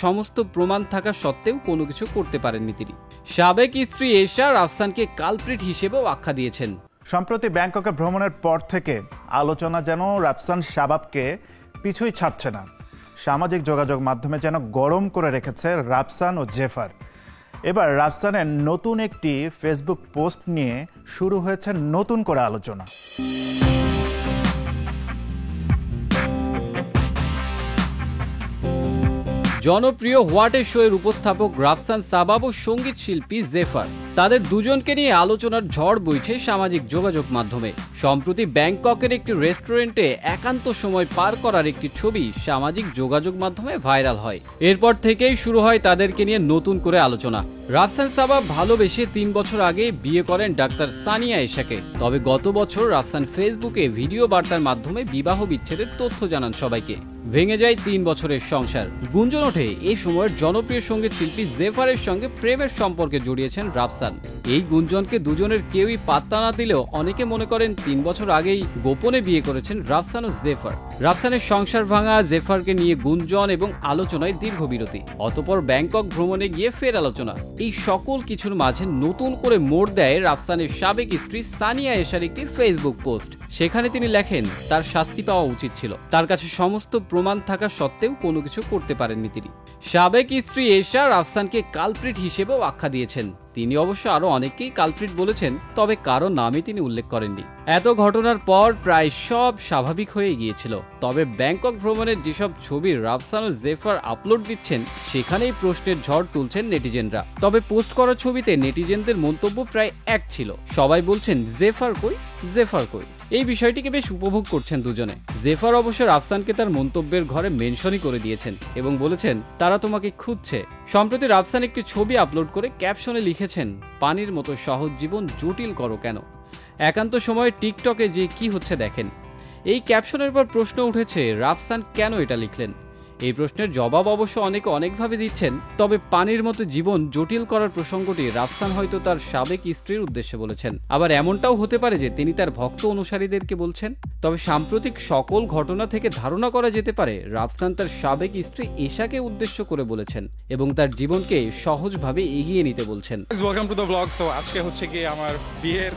সমস্ত প্রমাণ থাকা সত্ত্বেও কোনো কিছু করতে পারেননি তিনি। সাবেক স্ত্রী এশা রাফসানকে কালপ্রিট হিসেবেও আখ্যা দিয়েছেন। সম্প্রতি ব্যাংককে ভ্রমণের পর থেকে আলোচনা যেন রাফসান শাবাবকে পিছুই ছাড়ছে না। সামাজিক যোগাযোগ মাধ্যমে যেন গরম করে রেখেছে রাফসান ও জেফার। এবার রাফসানের নতুন একটি ফেসবুক পোস্ট নিয়ে শুরু হয়েছে নতুন করে আলোচনা। জনপ্রিয় হোয়াট এ শো এর উপস্থাপক রাফসান সাবাব ও সঙ্গীত শিল্পী জেফার, তাদের দুজনকে নিয়ে আলোচনার ঝড় বইছে সামাজিক যোগাযোগ মাধ্যমে। সম্প্রতি ব্যাংককের একটি রেস্টুরেন্টে একান্ত সময় পার করার একটি ছবি সামাজিক যোগাযোগ মাধ্যমে ভাইরাল হয়। এরপর থেকেই শুরু হয় তাদেরকে নিয়ে নতুন করে আলোচনা। রাফসান সাবাব ভালোবেসে 3 বছর আগে বিয়ে করেন ডাক্তার সানিয়া এশাকে। তবে গত বছর রাফসান ফেসবুকে ভিডিও বার্তার মাধ্যমে বিবাহ বিচ্ছেদের তথ্য জানান সবাইকে। ভেঙে যায় 3 বছরের সংসার। গুঞ্জন ওঠে এই সময়ের জনপ্রিয় সঙ্গীত শিল্পী জেফারের সঙ্গে প্রেমের সম্পর্কে জড়িয়েছেন রাফসান। এই গুঞ্জনকে দুজনের কেউই পাত্তা না দিলেও অনেকে মনে করেন 3 বছর আগেই গোপনে বিয়ে করেছেন রাফসান ও জেফার। রাফসানের সংসার ভাঙা, জেফারকে নিয়ে গুঞ্জন এবং আলোচনায় দীর্ঘ বিরতি, অতঃপর ব্যাংকক ভ্রমণে গিয়ে ফের আলোচনা। এই সকল কিছুর মাঝে নতুন করে মোড় দেয় রাফসানের সাবেক স্ত্রী সানিয়া এশার একটি ফেসবুক পোস্ট। সেখানে তিনি লেখেন তার শাস্তি পাওয়া উচিত ছিল, তার কাছে সমস্ত প্রমাণ থাকা সত্ত্বেও কোনো কিছু করতে পারেননি তিনি। সাবেক স্ত্রী এশা রাফসানকে কালপ্রিট হিসেবেও আখ্যা দিয়েছেন। তিনি অবশ্য আরো অনেককেই কালপ্রিট বলেছেন, তবে কারো নামই তিনি উল্লেখ করেননি। এত ঘটনার পর প্রায় সব স্বাভাবিক হয়ে গিয়েছিল। তবে ব্যাংকক ভ্রমণের যেসব ছবি রাফসান ও জেফার আপলোড দিচ্ছেন সেখানেই প্রশ্নের ঝড় তুলছেন নেটিজেনরা। তবে পোস্ট করা ছবিতে নেটিজেনদের মন্তব্য প্রায় এক ছিল। সবাই বলছেন জেফার কই, জেফার কই। এই বিষয়টিকে বেশ উপভোগ করছেন দুজনে। জেফার অবশ্য রাফসানকে তার মন্তব্যের ঘরে মেনশনই করে দিয়েছেন এবং বলেছেন তারা তোমাকে খুঁজছে। সম্প্রতি রাফসান একটি ছবি আপলোড করে ক্যাপশনে লিখেছেন, পানির মতো সহজ জীবন জটিল করো কেন, একান্ত সময়ে টিকটকে যে কি হচ্ছে দেখেন। এই ক্যাপশনের পর প্রশ্ন উঠেছে রাফসান কেন এটা লিখলেন। এই প্রশ্নের জবাব অবশ্য অনেকে অনেকভাবে দিচ্ছেন। তবে পানির মতো জীবন জটিল করার প্রসঙ্গটি রাফসান হয়তো তার সাবেক স্ত্রীর উদ্দেশ্যে বলেছেন। আবার এমনটাও হতে পারে যে তিনি তার ভক্ত অনুসারীদেরকে বলছেন। তবে সাম্প্রতিক সকল ঘটনা থেকে ধারণা করা যেতে পারে রাফসান তার সাবেক স্ত্রী এশাকে উদ্দেশ্য করে বলেছেন এবং তার জীবনকে সহজভাবে এগিয়ে নিতে বলছেন। Welcome to the blog. So আজকে হচ্ছে কি আমার বিয়ের